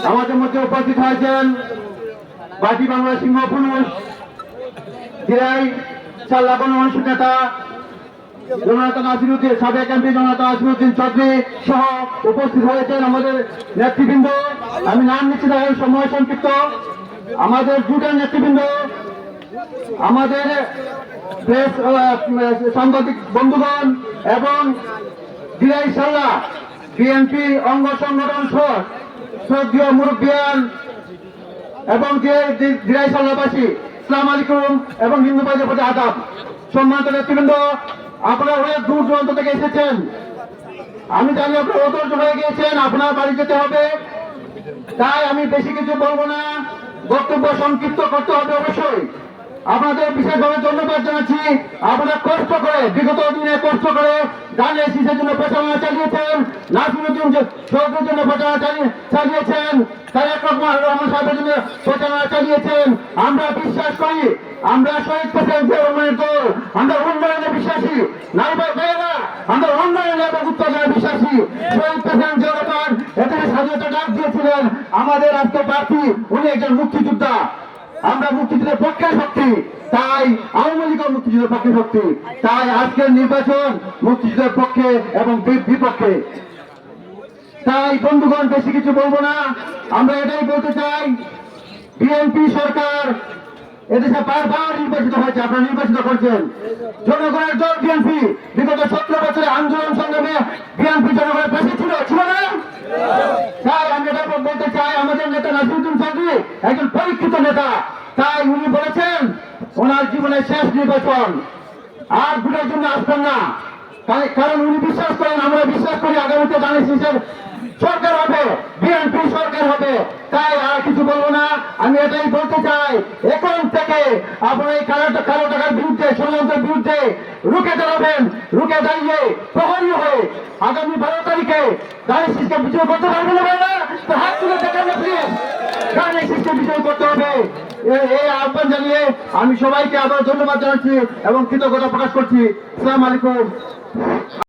আমাদের মধ্যে উপস্থিত হয়েছেন বাটি বাংলা সিংহ পুরুষ দিরাই চাল্লা গণমানুষের নেতা জননেতা নাসিরউদ্দিন, সাবেক এমপি জননেতা নাসিরউদ্দিন চৌধুরী সহ উপস্থিত হয়েছেন আমাদের নেতৃবৃন্দ। আমি নাম নিচ্ছি না, সময় সংক্ষিপ্ত। আমাদের জুটের নেতৃবৃন্দ, আমাদের প্রেস সাংবাদিক বন্ধুগণ এবং দিরাই সাল্লা বিএনপি অঙ্গ সংগঠন শ্রদ্ধীয় মুরব্বিয়ান এবং যে দিরাই সাল্লাবাসী, আসসালামু আলাইকুম এবং হিন্দু ভাইদের প্রতি আদাব। সম্মানিত নেতৃবৃন্দ, আপনারা অনেক দূর দূরান্ত থেকে এসেছেন। আমি জানি আপনারা অধৈর্য হয়ে গিয়েছেন, আপনার বাড়ি যেতে হবে, তাই আমি বেশি কিছু বলবো না, বক্তব্য সংক্ষিপ্ত করতে হবে। অবশ্যই আপনাদের বিশেষভাবে ধন্যবাদ জানাচ্ছি। আপনারা কষ্ট করে, বিগত দিনে কষ্ট করে গানের শীষের জন্য প্রচারণা চালিয়েছেন, নাসিরউদ্দিন চৌধুরীর জন্য প্রচারণা চালিয়েছেন, তারেক রহমান সাহেবের জন্য প্রচারণা চালিয়েছেন। আমরা বিশ্বাস করি, আমরা শহীদ প্রেসিডেন্ট জিয়া রহমানের দল, আমরা উন্নয়নে বিশ্বাসী, আমরা উন্নয়নে এবং উত্তরণে বিশ্বাসী। শহীদ প্রেসিডেন্ট জিয়া রহমান এখানে স্বাধীনতা ডাক দিয়েছিলেন, আমাদের রাষ্ট্র প্রার্থী উনি একজন মুক্তিযোদ্ধা। আমরা মুক্তিযুদ্ধের পক্ষে শক্তি, তাই আওয়ামী লীগ মুক্তিযুদ্ধের পক্ষে শক্তি, তাই আজকের নির্বাচন মুক্তিযুদ্ধের পক্ষে এবং বিপক্ষে। তাই বন্ধুগণ, বেশি কিছু বলবো না, আমরা এটাই বলতে চাই, বিএনপি সরকার এদেশে বারবার নির্বাচিত হয়েছে, আপনারা নির্বাচিত করছেন। জনগণের দল বিএনপি, বিগত 17 বছরে আন্দোলন সংগ্রামে বিএনপি জনগণের পাশে ছিল না? তাই আমি এটা বলতে চাই, আমাদের নেতা নাসিরউদ্দিন চৌধুরী একজন পরীক্ষিত নেতা, তাই উনি বলেছেন ওনার জীবনের শেষ নির্বাচন আর ভোটের জন্য আসবেন না, কারণ উনি বিশ্বাস করেন, আমরা বিশ্বাস করি আগামীতে ধানের শীষের সরকার হবে, বিএনপি সরকার হবে। তাই আর কিছু বলবো না, আমি এটাই বলতে চাই, এখন থেকে আপনারা এই কালো টাকার বিরুদ্ধে, ষড়যন্ত্রের বিরুদ্ধে রুখে দাঁড়াবেন, রুখে দাঁড়িয়ে প্রহরী হয়ে আগামী 12 তারিখে ধানের শীষকে বিজয় করতে পারবেন না, তো হাত তুলে দেখান না প্লিজ, ধানের শীষকে বিজয় করতে হবে। এই আহ্বান জানিয়ে আমি সবাইকে আবার ধন্যবাদ জানাচ্ছি এবং কৃতজ্ঞতা প্রকাশ করছি। আসসালামু আলাইকুম।